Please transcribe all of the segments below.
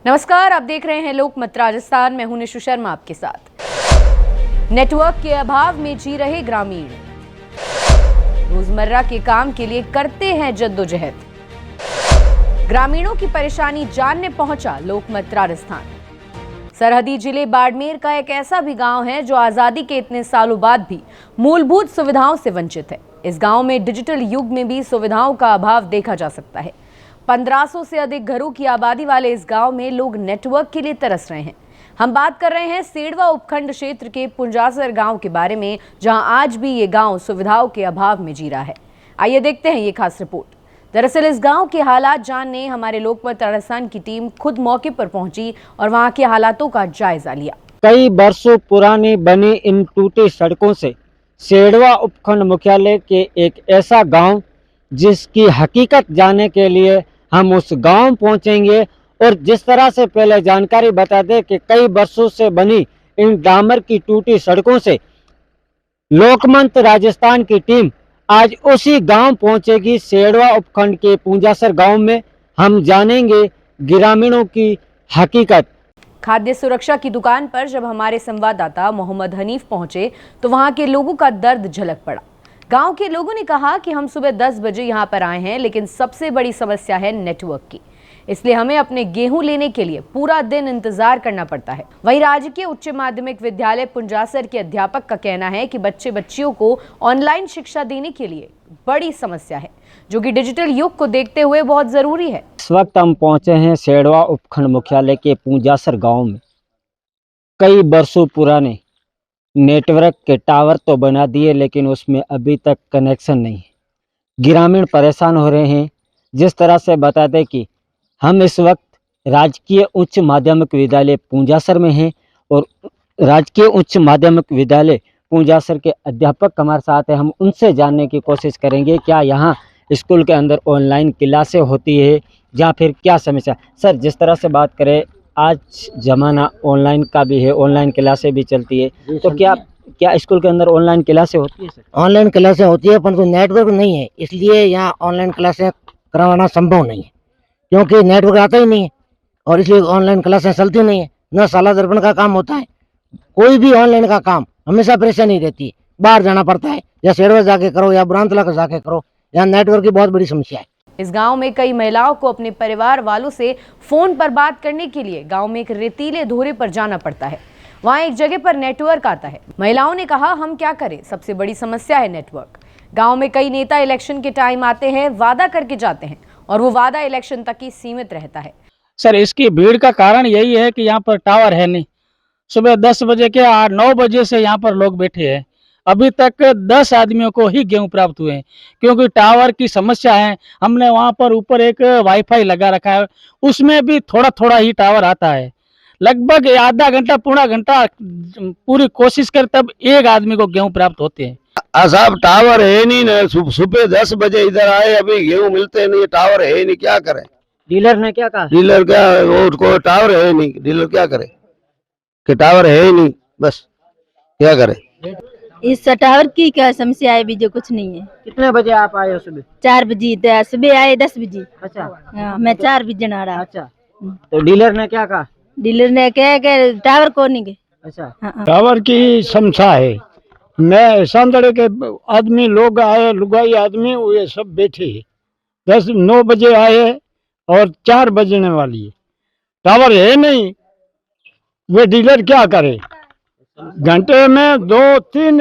नमस्कार, आप देख रहे हैं लोकमत राजस्थान। मैं हूं निशु शर्मा आपके साथ। नेटवर्क के अभाव में जी रहे ग्रामीण रोजमर्रा के काम के लिए करते हैं जद्दोजहद। ग्रामीणों की परेशानी जानने पहुंचा लोकमत राजस्थान। सरहदी जिले बाड़मेर का एक ऐसा भी गांव है जो आजादी के इतने सालों बाद भी मूलभूत सुविधाओं से वंचित है। इस गांव में डिजिटल युग में भी सुविधाओं का अभाव देखा जा सकता है। 1500 से अधिक घरों की आबादी वाले इस गांव में लोग नेटवर्क के लिए तरस रहे हैं। हम बात कर रहे हैं सेडवा उपखंड क्षेत्र के पुंजासर गांव के बारे में, जहां आज भी ये गांव सुविधाओं के अभाव में जी रहा है। आइए देखते हैं ये खास रिपोर्ट। दरअसल इस गांव के हालात जानने हमारे लोकमत राजस्थान की टीम खुद मौके पर पहुंची और वहां के हालातों का जायजा लिया। कई वर्षों पुरानी बनी इन टूटी सड़कों से सेडवा उपखंड मुख्यालय के एक ऐसा गांव जिसकी हकीकत जानने के लिए हम उस गांव पहुंचेंगे और जिस तरह से पहले जानकारी बता दें कि कई वर्षों से बनी इन डामर की टूटी सड़कों से लोकमत राजस्थान की टीम आज उसी गांव पहुंचेगी। सेडवा उपखंड के पुंजासर गांव में हम जानेंगे ग्रामीणों की हकीकत। खाद्य सुरक्षा की दुकान पर जब हमारे संवाददाता मोहम्मद हनीफ पहुंचे तो वहां के लोगों का दर्द झलक पड़ा। गांव के लोगों ने कहा कि हम सुबह 10 बजे यहां पर आए हैं, लेकिन सबसे बड़ी समस्या है नेटवर्क की, इसलिए हमें अपने गेहूं लेने के लिए पूरा दिन इंतजार करना पड़ता है। वहीं राजकीय उच्च माध्यमिक विद्यालय पुंजासर के अध्यापक का कहना है कि बच्चे बच्चियों को ऑनलाइन शिक्षा देने के लिए बड़ी समस्या है, जो कि डिजिटल युग को देखते हुए बहुत जरूरी है। इस वक्त हम पहुंचे हैं सेडवा उपखंड मुख्यालय के पुंजासर गांव में। कई वर्षों पुराने नेटवर्क के टावर तो बना दिए, लेकिन उसमें अभी तक कनेक्शन नहीं है। ग्रामीण परेशान हो रहे हैं। जिस तरह से बता दें कि हम इस वक्त राजकीय उच्च माध्यमिक विद्यालय पुंजासर में हैं और राजकीय उच्च माध्यमिक विद्यालय पुंजासर के अध्यापक हमारे साथ हैं। हम उनसे जानने की कोशिश करेंगे क्या यहाँ स्कूल के अंदर ऑनलाइन क्लासें होती है या फिर क्या समस्या। सर, जिस तरह से बात करें, आज ज़माना ऑनलाइन का भी है, ऑनलाइन क्लासें भी चलती है, तो क्या स्कूल के अंदर ऑनलाइन क्लासें होती है? सर, ऑनलाइन क्लासें होती है, परंतु नेटवर्क नहीं है, इसलिए यहाँ ऑनलाइन क्लासें करवाना संभव नहीं है, क्योंकि नेटवर्क आता ही नहीं है और इसलिए ऑनलाइन क्लासें चलती नहीं है। न साला दर्पण का काम होता है, कोई भी ऑनलाइन का काम हमेशा परेशानी रहती है, बाहर जाना पड़ता है, या सेडवा जाके करो या बुरांतला का जाके करो। यहाँ नेटवर्क की बहुत बड़ी समस्या है। इस गांव में कई महिलाओं को अपने परिवार वालों से फोन पर बात करने के लिए गांव में एक रेतीले धोरे पर जाना पड़ता है। वहां एक जगह पर नेटवर्क आता है। महिलाओं ने कहा, हम क्या करें, सबसे बड़ी समस्या है नेटवर्क। गांव में कई नेता इलेक्शन के टाइम आते हैं, वादा करके जाते हैं और वो वादा इलेक्शन तक ही सीमित रहता है। सर, इसकी भीड़ का कारण यही है कि यहाँ पर टावर है नहीं। सुबह 10 बजे के 9 बजे से यहाँ पर लोग बैठे हैं, अभी तक 10 आदमियों को ही गेहूं प्राप्त हुए हैं, क्योंकि टावर की समस्या है। हमने वहां पर ऊपर एक वाईफाई लगा रखा है, उसमें भी थोड़ा थोड़ा ही टावर आता है। लगभग आधा घंटा पौना घंटा पूरी कोशिश कर तब एक आदमी को गेहूं प्राप्त होते हैं। साहब, टावर है नहीं ना। सुबह 10 बजे इधर आए, अभी गेहूं मिलते नहीं, टावर है नहीं, क्या करें। डीलर ने क्या कहा? डीलर क्या, वो टावर है नहीं, डीलर क्या करे कि टावर है ही नहीं, बस क्या करे। इस टावर की क्या समस्या है भी, जो कुछ नहीं है। कितने बजे आप आए हो? सुबह 4 बजे, सुबह आए 10 बजे। अच्छा, हाँ, मैं 4 बजे आ रहा। अच्छा, तो डीलर ने क्या कहा? डीलर ने कहा कि टावर को नहीं गए। अच्छा, हाँ। टावर की समस्या है। मैं सांदड़े के आदमी लोग आए, लुगाई आदमी ये सब बैठे 9 बजे आए और 4 बजने वाली है, टावर है नहीं। वे डीलर क्या करे, घंटे में 2-3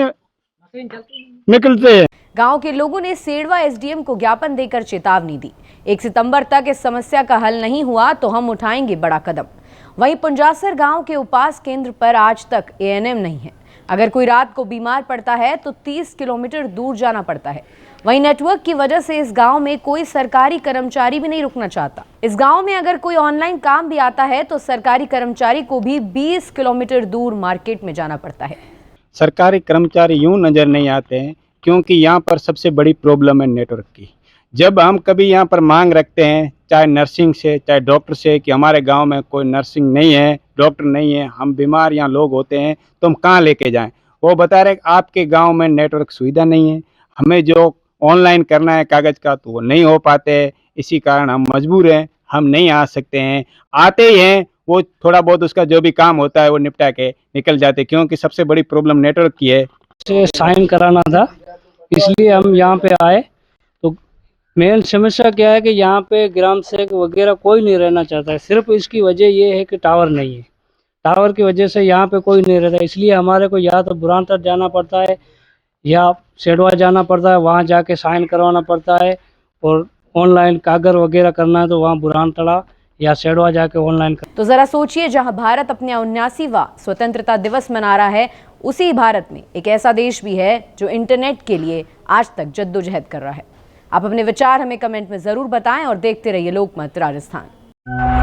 निकलते हैं। गांव के लोगों ने सेडवा एसडीएम को ज्ञापन देकर चेतावनी दी, 1 सितंबर तक इस समस्या का हल नहीं हुआ तो हम उठाएंगे बड़ा कदम। वहीं पुंजासर गांव के उपास केंद्र पर आज तक एएनएम नहीं है। अगर कोई रात को बीमार पड़ता है तो 30 किलोमीटर दूर जाना पड़ता है। वहीं नेटवर्क की वजह से इस गांव में कोई सरकारी कर्मचारी भी नहीं रुकना चाहता। इस गांव में अगर कोई ऑनलाइन काम भी आता है तो सरकारी कर्मचारी को भी 20 किलोमीटर दूर मार्केट में जाना पड़ता है। सरकारी कर्मचारी यूं नजर नहीं आते हैं, क्योंकि यहाँ पर सबसे बड़ी प्रॉब्लम है नेटवर्क की। जब हम कभी यहाँ पर मांग रखते हैं, चाहे नर्सिंग से चाहे डॉक्टर से, कि हमारे गांव में कोई नर्सिंग नहीं है, डॉक्टर नहीं है, हम बीमार यहाँ लोग होते हैं, तो हम कहाँ लेके जाएं। वो बता रहे आपके गांव में नेटवर्क सुविधा नहीं है, हमें जो ऑनलाइन करना है कागज़ का तो वो नहीं हो पाते, इसी कारण हम मजबूर हैं, हम नहीं आ सकते हैं। आते ही हैं वो थोड़ा बहुत उसका जो भी काम होता है वो निपटा के निकल जाते, क्योंकि सबसे बड़ी प्रॉब्लम नेटवर्क की है। से साइन कराना था, इसलिए हम यहाँ पे आए। तो मेन समस्या क्या है कि यहाँ पे ग्राम सेवक वगैरह कोई नहीं रहना चाहता है। सिर्फ इसकी वजह ये है कि टावर नहीं है। टावर की वजह से यहाँ पे कोई नहीं रहता, इसलिए हमारे को या तो बुरानतर जाना पड़ता है या सेडवा जाना पड़ता है, वहाँ जाके साइन करवाना पड़ता है। और ऑनलाइन कागज वगैरह करना है तो वहाँ बुरानतला या सेडवा जाके ऑनलाइन तो जरा सोचिए, जहां भारत अपने 79वां स्वतंत्रता दिवस मना रहा है, उसी भारत में एक ऐसा देश भी है जो इंटरनेट के लिए आज तक जद्दोजहद कर रहा है। आप अपने विचार हमें कमेंट में जरूर बताएं और देखते रहिए लोकमत राजस्थान।